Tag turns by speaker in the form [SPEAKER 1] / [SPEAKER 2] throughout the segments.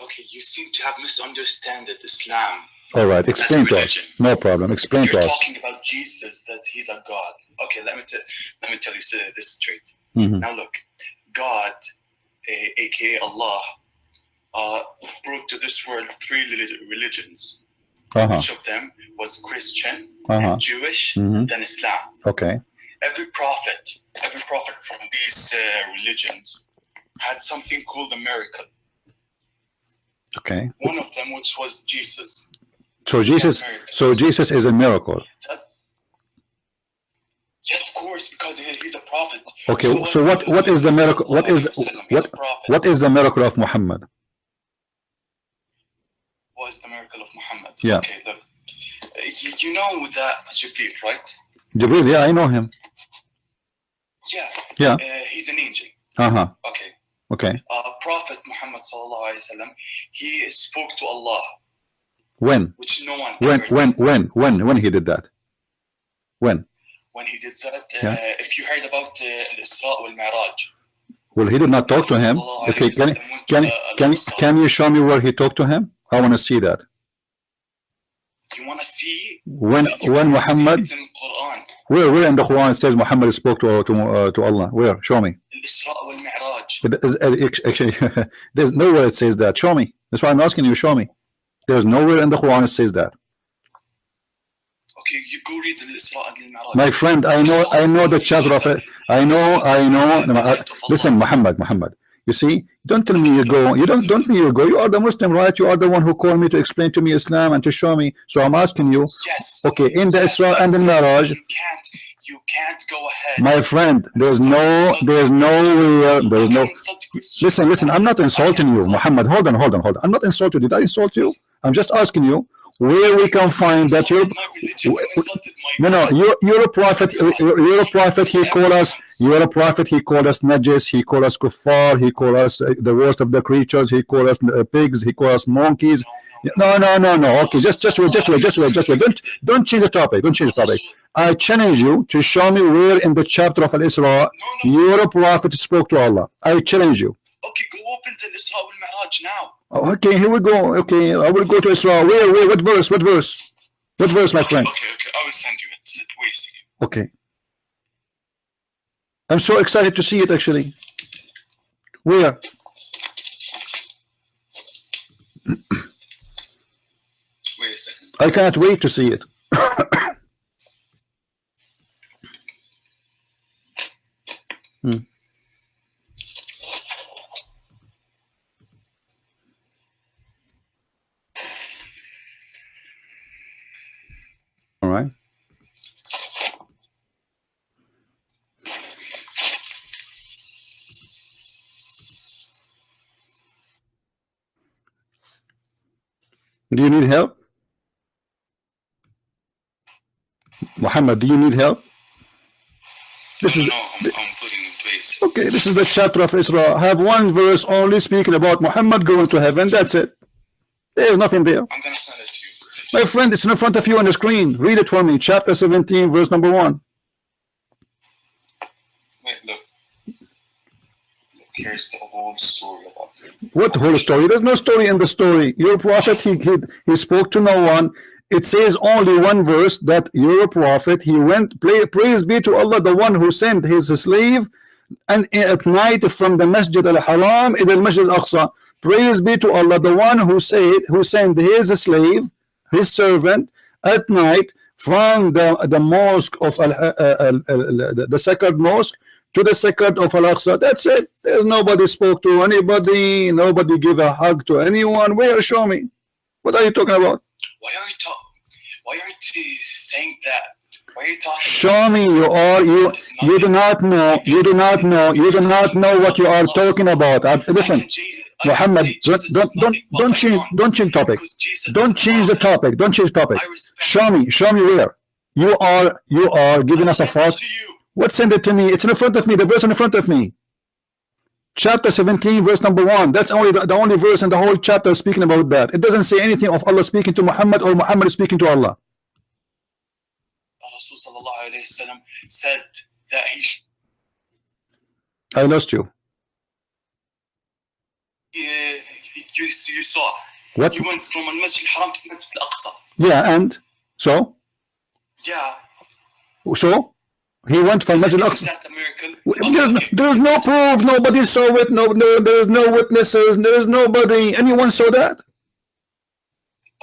[SPEAKER 1] Okay, you seem to have misunderstood Islam.
[SPEAKER 2] All right, explain to us. No problem. Explain to us.
[SPEAKER 1] You're talking about Jesus, that he's a God. Okay, let me tell you this straight. Now look, God, aka Allah, brought to this world 3 religions. Each of them was Christian, and Jewish, then Islam.
[SPEAKER 2] Okay.
[SPEAKER 1] Every prophet from these religions had something called a miracle.
[SPEAKER 2] Okay.
[SPEAKER 1] One of them, which was Jesus.
[SPEAKER 2] So Jesus is a miracle.
[SPEAKER 1] Yes, of course, because he's a prophet.
[SPEAKER 2] Okay. So what is the miracle? What is the miracle of Muhammad?
[SPEAKER 1] What is the miracle of Muhammad?
[SPEAKER 2] Yeah.
[SPEAKER 1] Okay, look. You know that Jibreel, right?
[SPEAKER 2] Jibreel, yeah, I know him.
[SPEAKER 1] Yeah.
[SPEAKER 2] Yeah.
[SPEAKER 1] He's an angel. Okay.
[SPEAKER 2] Okay.
[SPEAKER 1] Prophet Muhammad sallallahu alaihi wasallam, he spoke to Allah.
[SPEAKER 2] When?
[SPEAKER 1] Which no one.
[SPEAKER 2] When he did that? When
[SPEAKER 1] he did that, if you heard about Isra wal Mi'raj.
[SPEAKER 2] Well, he did not talk to him. Okay, can you show me where he talked to him? I want to see that.
[SPEAKER 1] You want to see?
[SPEAKER 2] When Muhammad?
[SPEAKER 1] It's in Quran.
[SPEAKER 2] Where in the Quran it says Muhammad spoke to Allah? Where? Show me.
[SPEAKER 1] Isra wal Mi'raj.
[SPEAKER 2] Actually, there's nowhere it says that. Show me. That's why I'm asking you. Show me. There's nowhere in the Quran it says that.
[SPEAKER 1] Okay, you go read the Isra and Mi'raj.
[SPEAKER 2] My friend, I know the chapter of it. I know. Listen, Muhammad. You see, don't tell me you go. You don't me you go. You are the Muslim, right? You are the one who called me to explain to me Islam and to show me. So I'm asking you.
[SPEAKER 1] Yes.
[SPEAKER 2] Okay, in the Isra and the Mi'raj.
[SPEAKER 1] You can't go ahead.
[SPEAKER 2] My friend, there's no. Listen. I'm not insulting you, Muhammad. Hold on. I'm not insulting you. Did I insult you? I'm just asking you where we can find that you're. No, you're a prophet. You're a prophet. He called us. You're a prophet. He called us najis. He called us kuffar. He called us the worst of the creatures. He called us pigs. He called us monkeys. No. Okay, just wait. Don't change the topic. Don't change the topic. I challenge you to show me where in the chapter of Al-Isra you're a prophet spoke to Allah. I challenge you.
[SPEAKER 1] Okay, go open the Isra wal Mi'raj now.
[SPEAKER 2] Okay, here we go. Okay, I will go to Isra. Where? What verse? What verse, my friend?
[SPEAKER 1] Okay. I will send you it. Wait a second.
[SPEAKER 2] Okay. I'm so excited to see it, actually. Where?
[SPEAKER 1] Wait a second.
[SPEAKER 2] I can't wait to see it. All right. Do you need help? Muhammad, do you need help?
[SPEAKER 1] I'm putting in place.
[SPEAKER 2] Okay, this is the chapter of Isra. I have one verse only speaking about Muhammad going to heaven. That's it. There's nothing there.
[SPEAKER 1] I'm going to send it to you.
[SPEAKER 2] My friend, it's in front of you on the screen. Read it for me. Chapter 17, verse number 1.
[SPEAKER 1] Wait, look. Here's the whole story about it.
[SPEAKER 2] What whole story? There's no story in the story. Your prophet, he spoke to no one. It says only one verse that your prophet, he went, praise be to Allah, the one who sent his slave and at night from the Masjid al-Haram to the Masjid al-Aqsa. Praise be to Allah, the one who sent his slave, his servant, at night from the mosque of the sacred mosque to the sacred of Al-Aqsa. That's it. There's nobody spoke to anybody. Nobody gave a hug to anyone. Where? Show me. What are you talking about?
[SPEAKER 1] Why are you saying that? Why are you talking?
[SPEAKER 2] Show me. You do not know. You do not know what you are talking about. Listen, Muhammad, don't change topic. Don't change the topic. Don't change topic. Show me where you are giving us a false. What send it to me? It's in front of me. The verse in front of me. Chapter 17, verse number 1. That's only the only verse in the whole chapter speaking about that. It doesn't say anything of Allah speaking to Muhammad or Muhammad speaking to Allah.
[SPEAKER 1] Rasul sallallahu alayhi wasallam said that
[SPEAKER 2] I lost you.
[SPEAKER 1] you saw.
[SPEAKER 2] What?
[SPEAKER 1] You went from Al-Masjid al-Haram to Masjid al-Aqsa.
[SPEAKER 2] Yeah, and so?
[SPEAKER 1] Yeah.
[SPEAKER 2] So? He went from Masjid al-Aqsa.
[SPEAKER 1] Isn't that a miracle?
[SPEAKER 2] There's no proof. Nobody saw it. No, there's no witnesses. There's nobody. Anyone saw that?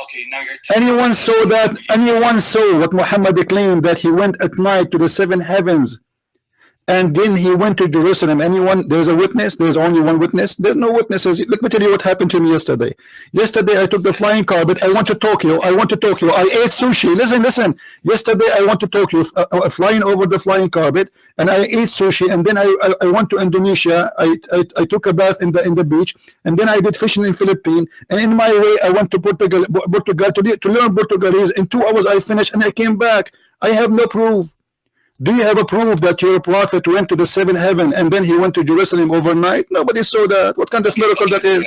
[SPEAKER 1] Okay, now you're
[SPEAKER 2] anyone saw that? Anyone saw what Muhammad claimed, that he went at night to the 7 heavens and then he went to Jerusalem? Anyone? There's a witness? There's only one witness? There's no witnesses. Let me tell you what happened to me yesterday. Yesterday I took the flying carpet. I went to Tokyo. I ate sushi. Listen. Yesterday I went to Tokyo, flying over the flying carpet, and I ate sushi. And then I went to Indonesia. I took a bath in the beach, and then I did fishing in Philippines. And in my way I went to Portugal to learn Portuguese. In 2 hours I finished, and I came back. I have no proof. Do you have a proof that your prophet went to the 7th heaven and then he went to Jerusalem overnight? Nobody saw that. What kind of miracle that is?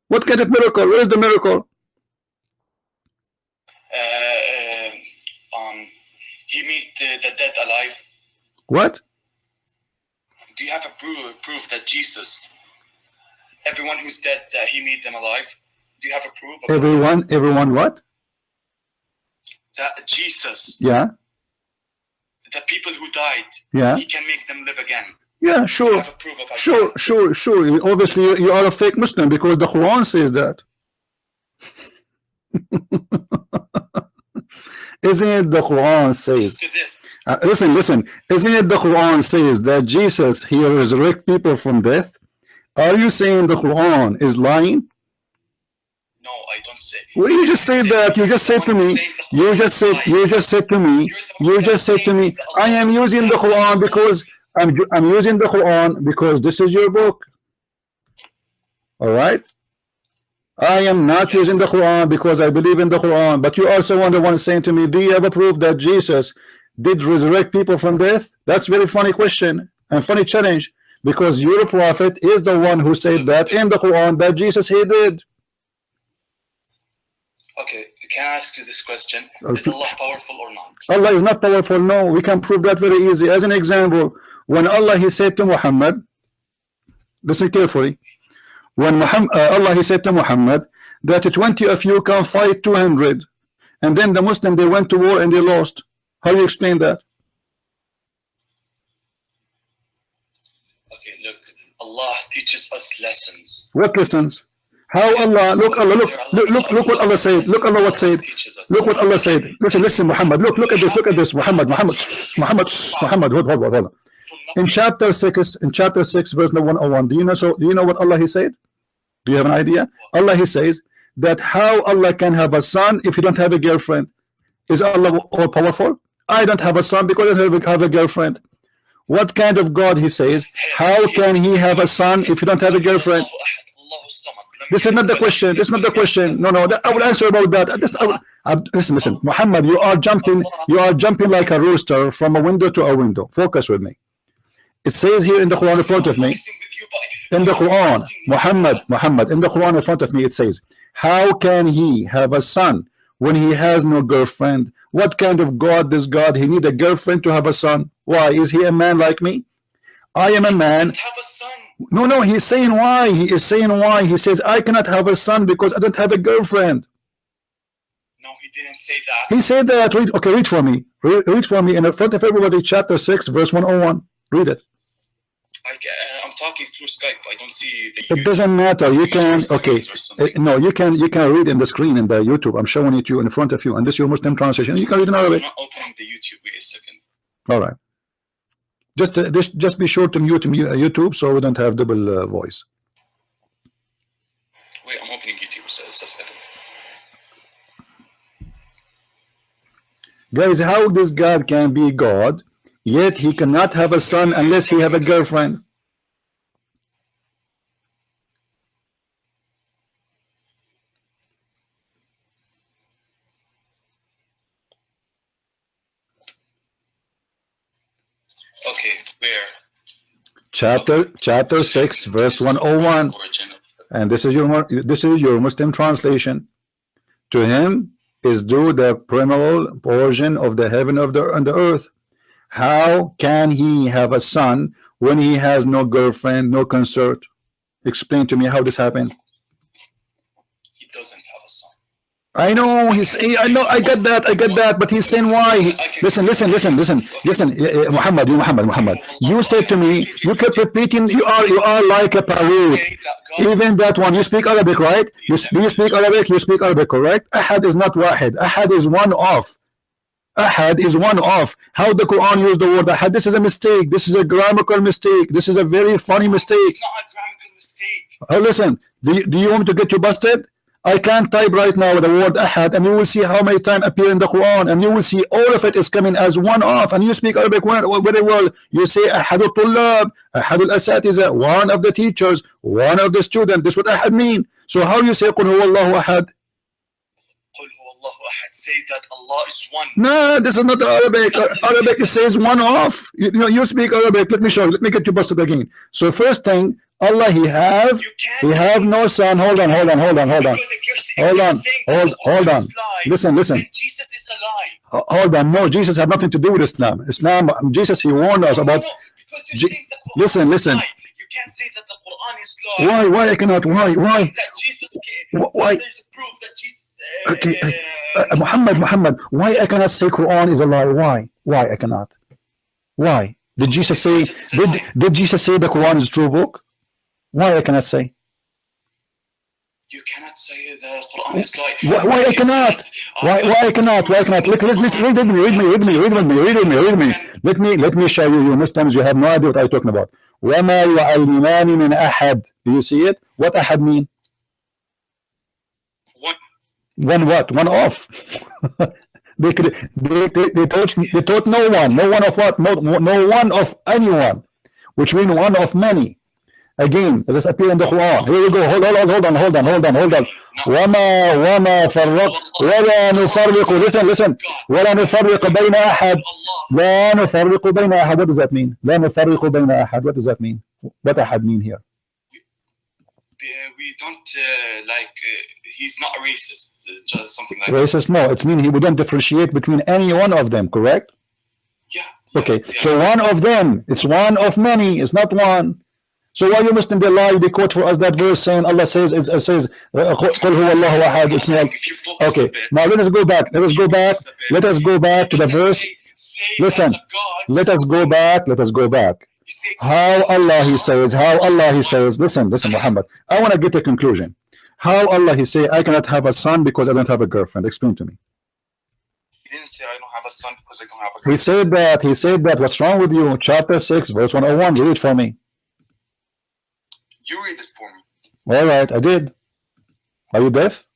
[SPEAKER 2] What kind of miracle? Where is the miracle?
[SPEAKER 1] He made the dead alive.
[SPEAKER 2] What?
[SPEAKER 1] Do you have a proof that Jesus, everyone who's dead, that he made them alive? Do you have a proof of
[SPEAKER 2] everyone what?
[SPEAKER 1] That Jesus.
[SPEAKER 2] Yeah.
[SPEAKER 1] The people who died,
[SPEAKER 2] yeah,
[SPEAKER 1] he can make them live again.
[SPEAKER 2] Yeah, sure. Sure. Obviously, you are a fake Muslim because the Quran says that. Isn't it the Quran says? Listen. Isn't it the Quran says that Jesus, he resurrect people from death? Are you saying the Quran is lying?
[SPEAKER 1] No, I don't say.
[SPEAKER 2] Well, you just said that. You just said to me. You just said to me. I am using the Quran because I'm using the Quran because this is your book. All right. I am not using the Quran because I believe in the Quran. But you also want the one saying to me, do you have a proof that Jesus did resurrect people from death? That's a very funny question and funny challenge, because your prophet is the one who said that in the Quran that Jesus he did.
[SPEAKER 1] Okay, can I ask you this question? Is Allah powerful or not?
[SPEAKER 2] Allah is not powerful. No, we can prove that very easy. As an example, when Allah he said to Muhammad, listen carefully. When Allah he said to Muhammad that 20 of you can fight 200, and then the Muslim they went to war and they lost. How do you explain that?
[SPEAKER 1] Okay, look, Allah teaches us lessons.
[SPEAKER 2] What lessons? How Allah, look what Allah said. Look Allah what said. Look what Allah said. Listen, Muhammad. Look at this. Muhammad. Hold on. In chapter 6, verse 101. Do you know what Allah he said? Do you have an idea? Allah he says that how Allah can have a son if he don't have a girlfriend. Is Allah all powerful? I don't have a son because I don't have a girlfriend. What kind of God he says? How can he have a son if he don't have a girlfriend? This is not the question. This is not the question. No. I will answer about that. Listen. Muhammad, you are jumping like a rooster from a window to a window. Focus with me. It says here in the Quran in front of me. In the Quran, Muhammad, in the Quran in front of me, it says, how can he have a son when he has no girlfriend? What kind of God is God? He need a girlfriend to have a son. Why? Is he a man like me? I am a man. No, he's saying why. He is saying why. He says, I cannot have a son because I don't have a girlfriend.
[SPEAKER 1] No, he didn't say that.
[SPEAKER 2] He said that. Read for me. Read for me in front of everybody, chapter 6, verse 101. Read it.
[SPEAKER 1] I'm talking through Skype. I don't see the YouTube.
[SPEAKER 2] It doesn't matter. You can, no, you can read in the screen in the YouTube. I'm showing it to you in front of you, and this is your Muslim translation. You can read in Arabic.
[SPEAKER 1] I'm not opening the YouTube. Wait a second.
[SPEAKER 2] All right. Just be sure to mute YouTube so we don't have double voice.
[SPEAKER 1] Wait, I'm opening YouTube. So it's just a second.
[SPEAKER 2] Guys, how this God can be God, yet he cannot have a son unless he have a girlfriend?
[SPEAKER 1] Okay, where?
[SPEAKER 2] Chapter 6, verse 101. And this is your Muslim translation. To him is due the primal portion of the heaven and the earth. How can he have a son when he has no girlfriend, no consort? Explain to me how this happened.
[SPEAKER 1] He doesn't have a son.
[SPEAKER 2] I know I know, I get that, but he's saying why. Listen, Muhammad. You said to me, you kept repeating, you are like a parrot. Even that one, you speak Arabic, right? Do you speak Arabic? You speak Arabic, correct? Ahad is not wahid. Ahad is one off. Ahad is one off. How the Quran used the word ahad? This is a mistake. This is a grammatical mistake. This is a very funny mistake.
[SPEAKER 1] It's not a grammatical mistake.
[SPEAKER 2] Oh, listen, do you want me to get you busted? I can't type right now the word ahad, and you will see how many times appear in the Quran, and you will see all of it is coming as one off. And you speak Arabic very well. You say ahadul tullab, ahadul asatiza, one of the teachers, one of the students. This is what ahad mean. So how you say qul huwallahu ahad?
[SPEAKER 1] Say that Allah is one.
[SPEAKER 2] No, this is not Arabic. Arabic it says one off. You know, you speak Arabic. Let me show you. Let me get you busted again. So first thing, Allah, he have no son. Hold on. Listen.
[SPEAKER 1] Jesus is a lie.
[SPEAKER 2] Hold on. No, Jesus had nothing to do with Islam. Jesus, he warned us about. Listen.
[SPEAKER 1] You can't say that the Quran is lie.
[SPEAKER 2] Why I cannot? Why?
[SPEAKER 1] That Jesus
[SPEAKER 2] why?
[SPEAKER 1] There's a proof that Jesus.
[SPEAKER 2] Okay, Muhammad, why I cannot say Quran is a lie? Why I cannot? Why did Jesus say? Did Jesus say the Quran is a true book? Why I cannot say?
[SPEAKER 1] You cannot say the Quran is lie.
[SPEAKER 2] Why I cannot? Why I cannot? Listen, read me. Let me show you. You Muslims, you have no idea what I'm talking about. وَمَا يُعَلِّمَانِ مِنْ أَحَدٍ. Do you see it? What ahad mean? One what? One off. they taught no one of what? No one of anyone, which means one of many. Again, this appear in the Quran. Here we go. Hold on. وما فرق ولا نفرق. Listen. ولا نفرق بين أحد. لا نفرق بين أحد. What does that mean? لا نفرق بين أحد. What does that mean? What ahad mean here?
[SPEAKER 1] We don't he's not a racist, just something like
[SPEAKER 2] racist. No, it's mean we don't differentiate between any one of them, correct?
[SPEAKER 1] Yeah.
[SPEAKER 2] Okay, so one of them, it's one of many, it's not one. So why you Muslim they lie? They quote for us that verse saying Allah says it says قُلْ هُوَ اللَّهُ أَحَدٌ. It's not okay. Now let us go back to the verse. Listen, let us go back. How Allah he says. Listen, Muhammad. I want to get a conclusion. How Allah he say I cannot have a son because I don't have a girlfriend. Explain to me.
[SPEAKER 1] He didn't say I don't have a son because I don't have a girlfriend.
[SPEAKER 2] He said that. What's wrong with you? Chapter 6, verse 101. Read it for me.
[SPEAKER 1] You read it for me.
[SPEAKER 2] All right, I did. Are you deaf?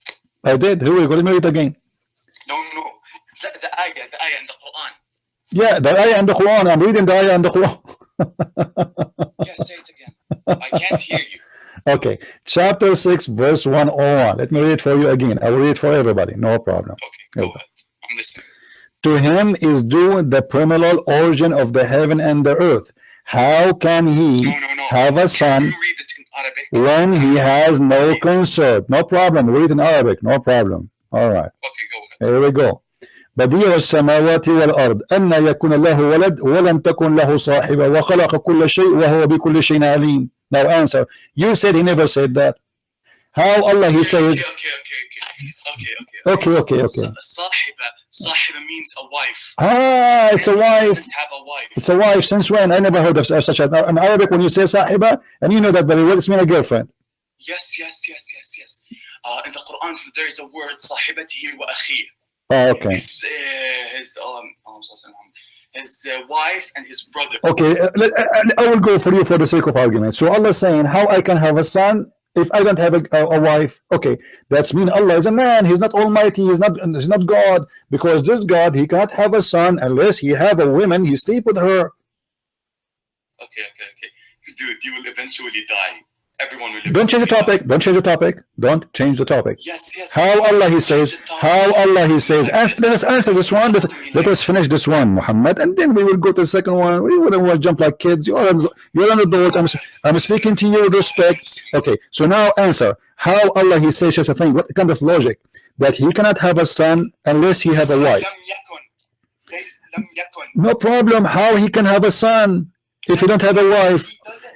[SPEAKER 2] I did. Here we go. Let me read it again.
[SPEAKER 1] No. The ayah in the Quran.
[SPEAKER 2] Yeah, the ayah in the Quran. I'm reading the ayah in the Quran.
[SPEAKER 1] Yeah, say it again. I can't hear you.
[SPEAKER 2] Okay, chapter 6, verse 101. Let me read it for you again. I will read it for everybody. No problem.
[SPEAKER 1] Okay, go ahead. I'm listening.
[SPEAKER 2] To him is due the primeval origin of the heaven and the earth. How can he have a son
[SPEAKER 1] you read it in Arabic?
[SPEAKER 2] when he has no consort? No problem. Read in Arabic. No problem. All right.
[SPEAKER 1] Okay, go ahead.
[SPEAKER 2] Here we go. بديع السماوات والأرض أن يكون له ولد ولم تكن له صاحبة وخلق كل شيء وهو بكل شيء عليم. Now answer. You said he never said that. How Allah he says. Okay.
[SPEAKER 1] Sahiba means a wife.
[SPEAKER 2] It's a wife.
[SPEAKER 1] Doesn't have a wife.
[SPEAKER 2] It's a wife. Since when? I never heard of such a. In Arabic, when you say sahiba, and you know that very well, it's mean a girlfriend.
[SPEAKER 1] Yes. In the Quran, there is a word صاحبته وأخيه.
[SPEAKER 2] Oh, okay.
[SPEAKER 1] His wife and his brother.
[SPEAKER 2] Okay, I will go for you for the sake of argument. So Allah is saying, how I can have a son if I don't have a wife? Okay, that's mean Allah is a man. He's not almighty. He's not God. Because this God, he can't have a son unless he have a woman. He sleep with her.
[SPEAKER 1] Okay. Dude, you will eventually die. Everyone will.
[SPEAKER 2] Don't change the topic. Don't change the topic.
[SPEAKER 1] Yes.
[SPEAKER 2] How Allah he says. Let us answer this one. Let us finish this one, Muhammad, and then we will go to the second one. We wouldn't want to jump like kids. You're an adult. I'm speaking to you with respect. Okay. So now answer. How Allah he says such a thing? What kind of logic that he cannot have a son unless he have a wife? No problem. How he can have a son? If you don't have a wife,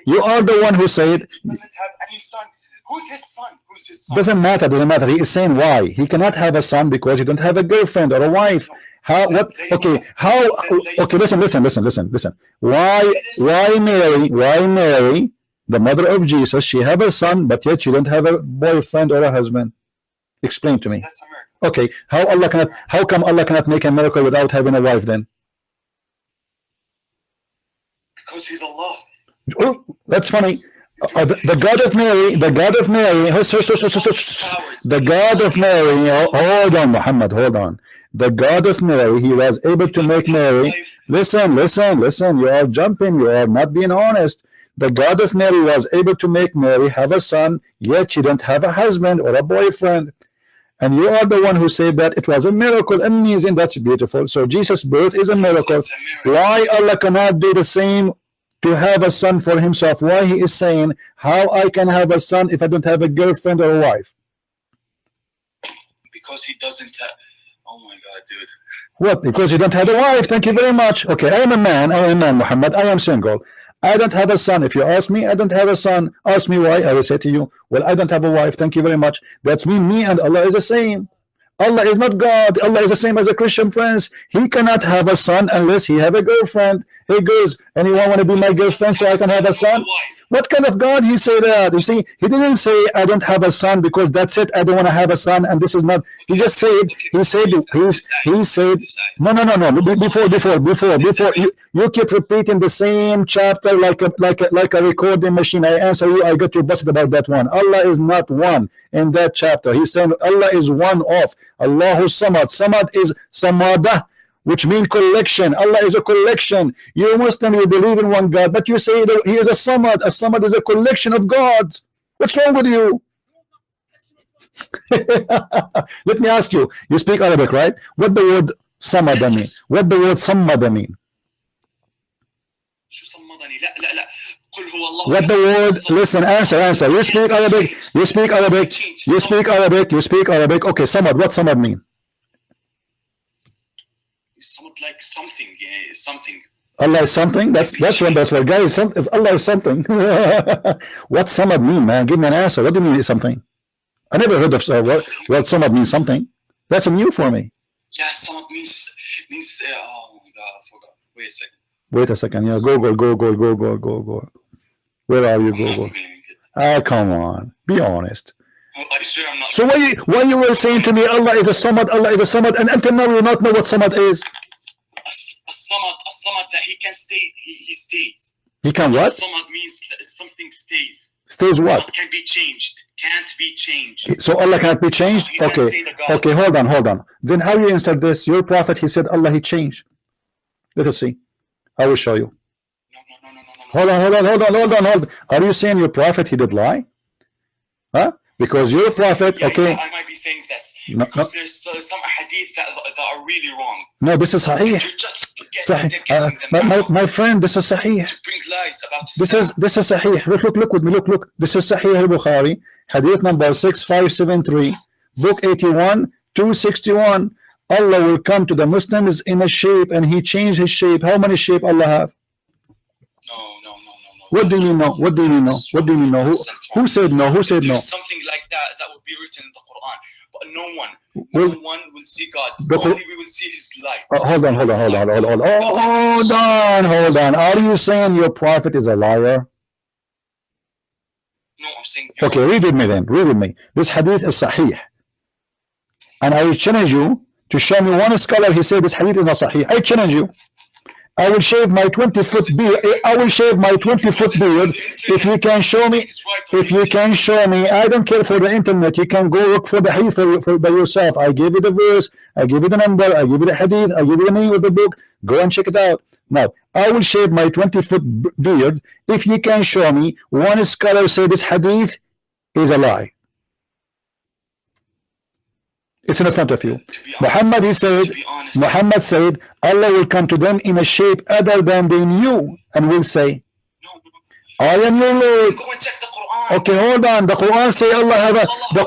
[SPEAKER 2] you are the one who said.
[SPEAKER 1] He doesn't have any son. Who's his son? Who's his son?
[SPEAKER 2] Doesn't matter. Doesn't matter. He is saying why he cannot have a son because you don't have a girlfriend or a wife. How? What? Okay. How? Okay. Listen. Why Mary, the mother of Jesus, she have a son, but yet she don't have a boyfriend or a husband? Explain to me.
[SPEAKER 1] That's a miracle.
[SPEAKER 2] Okay. How come Allah cannot make a miracle without having a wife then?
[SPEAKER 1] Because he's Allah.
[SPEAKER 2] Oh, that's funny. The God of Mary, the God of Mary, hold on, Muhammad, hold on. The God of Mary, he was able to make Mary. Listen, you are jumping, you are not being honest. The God of Mary was able to make Mary have a son, yet she don't have a husband or a boyfriend. And you are the one who said that it was a miracle. Amazing, that's beautiful. So Jesus' birth is a miracle. Why Allah cannot do the same to have a son for himself? Why he is saying, how I can have a son if I don't have a girlfriend or a wife?
[SPEAKER 1] Because he doesn't have. Oh my God, dude.
[SPEAKER 2] What? Because you don't have a wife. Thank you very much. Okay, I am a man, Muhammad. I am single. I don't have a son. If you ask me, I don't have a son. Ask me why. I will say to you, well, I don't have a wife. Thank you very much. That's me and Allah is the same. Allah is not God. Allah is the same as a Christian prince. He cannot have a son unless he have a girlfriend. Hey girls, anyone want to be my girlfriend so I can have a son? What kind of God he say that? You see, he didn't say I don't have a son because that's it. I don't want to have a son, and this is not. He just said. He said. No. Before you keep repeating the same chapter like a recording machine. I answer you. I got you busted about that one. Allah is not one in that chapter. He's saying Allah is one of. Allahu Samad. Samad is Samada, which means collection. Allah is a collection. You Muslim, you believe in one God, but you say that he is a Samad. A Samad is a collection of gods. What's wrong with you? Let me ask you. You speak Arabic, right? What the word Samada mean? What the word Samada mean? What the word? Listen, answer. You speak Arabic. Okay, Samad. What Samad mean?
[SPEAKER 1] Somewhat like something, yeah, something.
[SPEAKER 2] Allah is something. That's wonderful, guys. Allah is something. What Samad mean, man? Give me an answer. What do you mean is something? I never heard of what Samad means something. That's new for me.
[SPEAKER 1] Yeah, Samad means. Oh my God, I forgot.
[SPEAKER 2] Wait a second. Yeah, go. Where are you, go? Ah, come on. Be honest.
[SPEAKER 1] I swear I'm not.
[SPEAKER 2] So why you were saying to me Allah is a Samad, and until now you not know what Samad is?
[SPEAKER 1] A Samad that he can stay. He stays.
[SPEAKER 2] He can what?
[SPEAKER 1] Samad means that something stays.
[SPEAKER 2] Stays what?
[SPEAKER 1] Samad can be changed. Can't be changed.
[SPEAKER 2] So Allah can't be changed? Okay, hold on. Then how you insert this? Your prophet, he said Allah, he changed. Let us see. I will show you.
[SPEAKER 1] No.
[SPEAKER 2] Hold on. Are you saying your prophet, he did lie? Huh? Because your prophet, okay.
[SPEAKER 1] I might be saying this because there's some hadith that are really wrong.
[SPEAKER 2] No, this is Sahih.
[SPEAKER 1] You're just getting them
[SPEAKER 2] my friend, this is Sahih.
[SPEAKER 1] to bring lies about
[SPEAKER 2] This is Sahih. Look with me. Look. This is Sahih al-Bukhari, hadith number 6573, book 81, 261. Allah will come to the Muslims in a shape, and he changed his shape. How many shape Allah have?
[SPEAKER 1] No.
[SPEAKER 2] What do you know? Who said no?
[SPEAKER 1] There's something like that would be written in the Quran, but no one will see God. Only we will see his light.
[SPEAKER 2] Hold on. Are you saying your prophet is a liar?
[SPEAKER 1] No, I'm saying.
[SPEAKER 2] Okay, read with me. This hadith is Sahih, and I will challenge you to show me one scholar he said this hadith is not Sahih. I challenge you. I will shave my 20-foot beard. If you can show me. I don't care for the internet. You can go look for the hadith by yourself. I gave you the verse. I give you the number. I give you the hadith. I give you the name of the book. Go and check it out. Now, I will shave my 20-foot beard if you can show me one scholar say this hadith is a lie. It's in front of you. Muhammad said, Allah will come to them in a shape other than they knew and will say, I am your Lord.
[SPEAKER 1] Go and check the Quran.
[SPEAKER 2] Okay, hold on. The Quran say Allah have the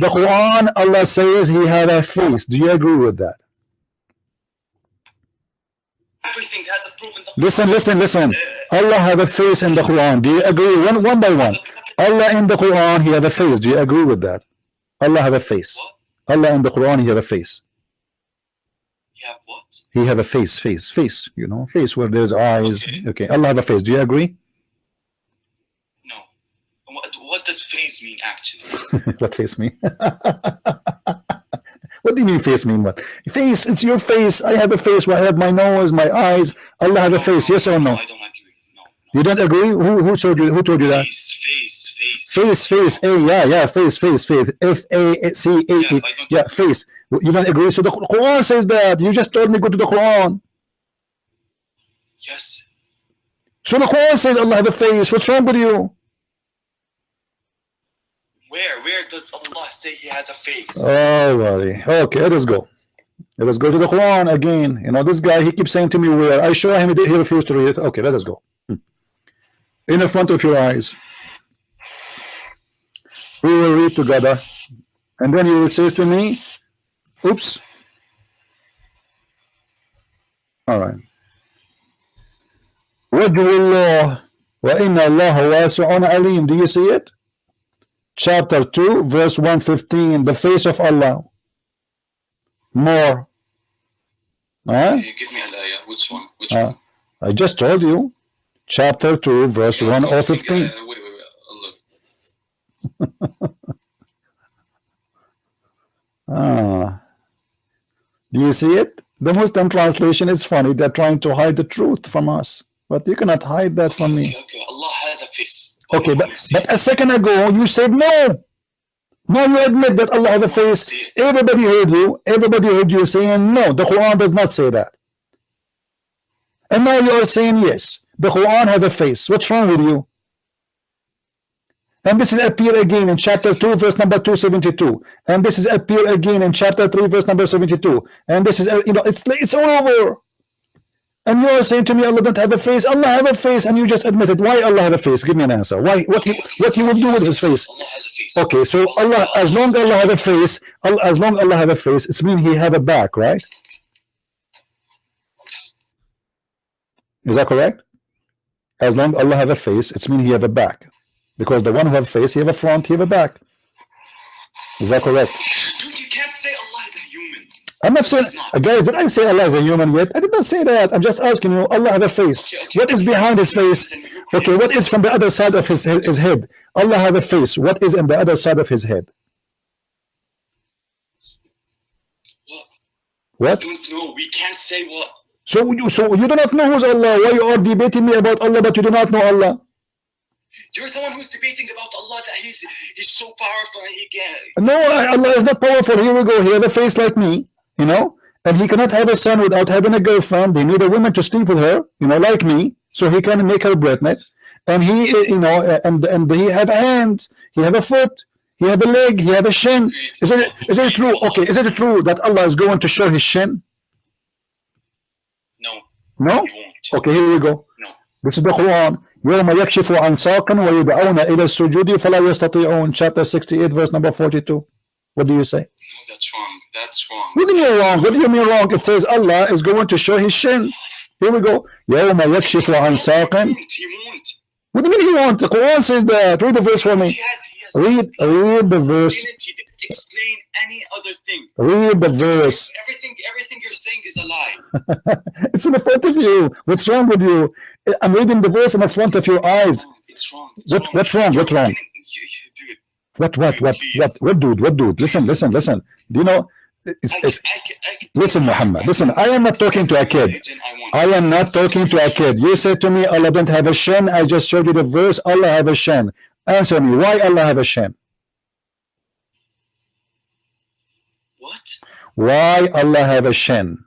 [SPEAKER 2] Quran Allah says he had a face. Do you agree with that?
[SPEAKER 1] Everything has a proof in the
[SPEAKER 2] Quran. Listen. Allah have a face in the Quran. Do you agree? One by one. Allah in the Quran, he have a face. Do you agree with that? Allah have a face.
[SPEAKER 1] What?
[SPEAKER 2] Allah in the Quran, he have a face.
[SPEAKER 1] You have what?
[SPEAKER 2] He have a face. You know, face where there's eyes. Okay. Allah have a face. Do you agree?
[SPEAKER 1] No. What does face mean actually?
[SPEAKER 2] What face mean? What do you mean face mean? What face? It's your face. I have a face where I have my nose, my eyes. Allah have a face. Yes or no?
[SPEAKER 1] I don't agree. No.
[SPEAKER 2] You don't agree? Who told you? Who told you that? Face. Yeah. Face. F-A-C-A-E. Yeah, face. You don't agree? So the Quran says that. You just told me go to the Quran.
[SPEAKER 1] Yes.
[SPEAKER 2] So the Quran says Allah have a face. What's wrong with you?
[SPEAKER 1] Where does Allah say he has a face?
[SPEAKER 2] Oh, buddy. Okay, let us go. Let us go to the Quran again. You know, this guy, he keeps saying to me where. I show him, he refused to read it. Okay, let us go. In the front of your eyes. We will read together. And then you will say to me, oops. All right. وَجْهُ اللَّهِ وَإِنَّ اللَّهَ وَاسِعٌ عَلِيمٌ. Do you see it? Chapter 2, verse 115. The face of Allah. More.
[SPEAKER 1] You give me an ayah. Which one?
[SPEAKER 2] I just told you. Chapter 2, verse 115.
[SPEAKER 1] Wait.
[SPEAKER 2] Do you see it? The Muslim translation is funny. They're trying to hide the truth from us. But you cannot hide that from me.
[SPEAKER 1] Okay. Allah has a face.
[SPEAKER 2] Okay, but a second ago you said no. Now you admit that Allah has a face. Everybody heard you. Everybody heard you saying no. The Quran does not say that. And now you are saying yes. The Quran has a face. What's wrong with you? And this is appear again in chapter 2, verse number 272. And this is appear again in chapter 3, verse number 72. And this is, it's all over. And you are saying to me, Allah don't have a face. Allah have a face, and you just admitted. Why Allah have a face? Give me an answer. Why? What he will do with his face?
[SPEAKER 1] Allah has a face.
[SPEAKER 2] Okay, so Allah, as long as Allah have a face, it means he have a back, right? Is that correct? As long as Allah have a face, it means he have a back. Because the one who have a face, he have a front, he have a back. Is that correct?
[SPEAKER 1] Dude, you can't say Allah is a human.
[SPEAKER 2] I'm not saying, guys, did I say Allah is a human yet? I did not say that. I'm just asking you, Allah have a face. What is behind his face? Okay, what is from the other side of his head? Allah have a face. What is on the other side of his head? What?
[SPEAKER 1] I don't know. We can't say what.
[SPEAKER 2] So you do not know who's Allah. Why you are debating me about Allah, but you do not know Allah?
[SPEAKER 1] You're the one who's debating about Allah, that he's so powerful and he can.
[SPEAKER 2] No, Allah is not powerful. Here we go. He have a face like me, and he cannot have a son without having a girlfriend. They need a woman to sleep with her, like me, so he can make her pregnant. And he, and he have hands, he have a foot, he have a leg, he have a shin. Is it true? Okay, is it true that Allah is going to show his shin?
[SPEAKER 1] No.
[SPEAKER 2] No?
[SPEAKER 1] He won't.
[SPEAKER 2] Okay, here we go.
[SPEAKER 1] No.
[SPEAKER 2] This is the Quran. يوم يكشف عن ساق ويدعون إلى السجود فلا يستطيعون. Chapter 68, verse number 42. What do you say?
[SPEAKER 1] No, that's wrong. That's wrong.
[SPEAKER 2] What do you mean wrong? What do you mean wrong? It says Allah is going to show his shin. Here we go. يوم يكشف عن ساق.
[SPEAKER 1] He won't.
[SPEAKER 2] What do you mean he won't? The Quran says that. Read the verse for me.
[SPEAKER 1] He has.
[SPEAKER 2] Read the verse.
[SPEAKER 1] He didn't explain any other thing.
[SPEAKER 2] Read the verse.
[SPEAKER 1] Everything you're saying is a lie.
[SPEAKER 2] It's in the front of you. What's wrong with you? I'm reading the verse in the front of your eyes.
[SPEAKER 1] It's wrong.
[SPEAKER 2] What's wrong? What's wrong? What, dude? Listen. Do you know? Listen, Muhammad. Listen, I am not talking to a kid. I am not talking to a kid. You said to me, Allah don't have a shin. I just showed you the verse. Allah have a shin. Answer me. Why Allah have a shin?
[SPEAKER 1] What?
[SPEAKER 2] Why Allah have a shin?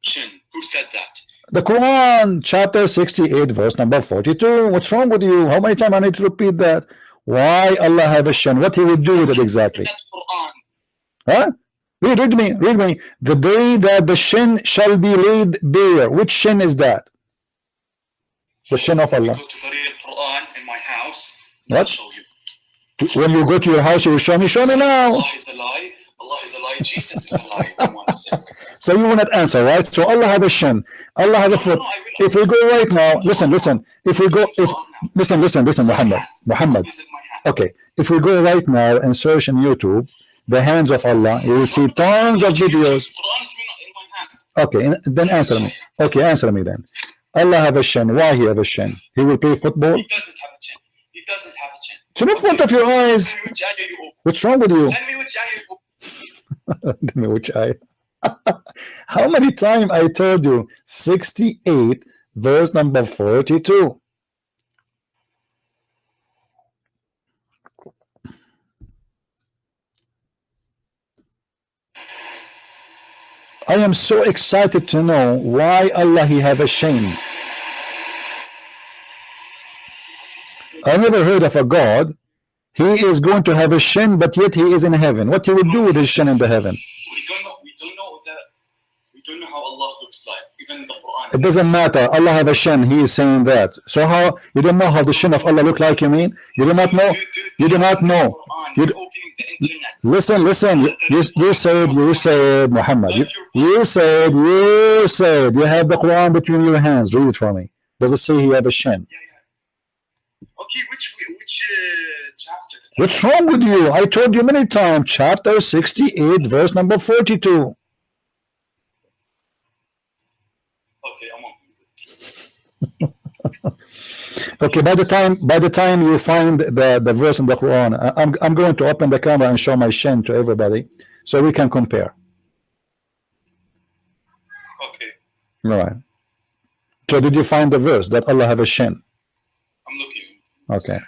[SPEAKER 1] Shin. Who said that?
[SPEAKER 2] The Quran, chapter 68, verse number 42. What's wrong with you? How many times I need to repeat that? Why Allah have a shin? What he would do with it exactly? Huh? Read me. The day that the shin shall be laid bare. Which shin is that? The shin of Allah.
[SPEAKER 1] Go to the real Quran in my house.
[SPEAKER 2] What?
[SPEAKER 1] I'll show you.
[SPEAKER 2] When you go to your house, you will show me. Show me now.
[SPEAKER 1] Allah is a lie. Allah is a lie, Jesus is a lie. If you want to say.
[SPEAKER 2] So you will not answer, right? So Allah have a shin, Allah have a foot. If we go right now, listen. If we go, listen, Muhammad. Okay, if we go right now and search in YouTube the hands of Allah, you will see tons of videos. Okay, then answer me. Okay, answer me then. Allah have a shin. Why he have a shin? He will play football?
[SPEAKER 1] He doesn't have a chin. He doesn't have a chin.
[SPEAKER 2] To the front of your eyes. What's wrong with you?
[SPEAKER 1] Tell me which eye you
[SPEAKER 2] Tell me which eye. How many times I told you? 68, verse number 42. I am so excited to know why Allah he have a shin. I never heard of a God. He is going to have a shin, but yet he is in heaven. What he will do with his shin in the heaven?
[SPEAKER 1] We don't know how Allah looks like. Even in the Quran.
[SPEAKER 2] It doesn't matter. Allah have a shin. He is saying that. So how you don't know how the shin of Allah look like? You mean you do not know? You do not know. Listen. You said Muhammad. You said you have the Quran between your hands. Read it for me. Does it say he have a shin?
[SPEAKER 1] Okay, which chapter?
[SPEAKER 2] What's wrong with you? I told you many times. Chapter 68, verse number 42.
[SPEAKER 1] Okay, I'm on.
[SPEAKER 2] Okay, by the time you find the verse in the Quran, I'm going to open the camera and show my shin to everybody so we can compare.
[SPEAKER 1] Okay.
[SPEAKER 2] All right. So did you find the verse that Allah have a shin?
[SPEAKER 1] I'm looking.
[SPEAKER 2] Okay.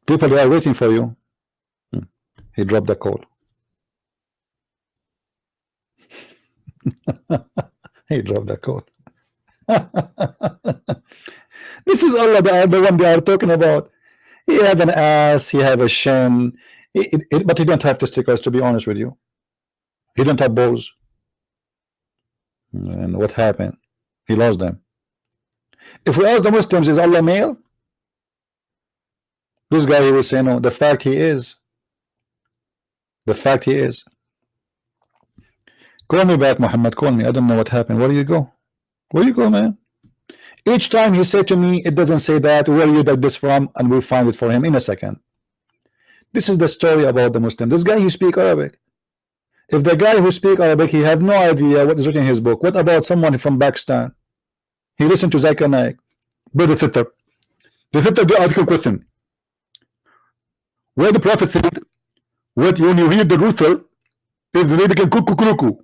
[SPEAKER 2] People, they are waiting for you. He dropped the call. He dropped the call. This is Allah, the one they are talking about. He have an ass, he have a shin, but he don't have testicles, to be honest with you. He don't have balls. And what happened? He lost them. If we ask the Muslims, is Allah male? This guy, he will say no. The fact he is. The fact he is. Call me back, Muhammad. Call me. I don't know what happened. Where do you go? Where you go, man? Each time he said to me, it doesn't say that. Where you got this from? And we'll find it for him in a second. This is the story about the Muslim. This guy, he speak Arabic. If the guy who speak Arabic, he have no idea what is written in his book. What about someone from Pakistan? He listened to Zakir Naik. But the thitr, the article question. Where the Prophet said, when you hear the rooster, is the lady can cuckoo.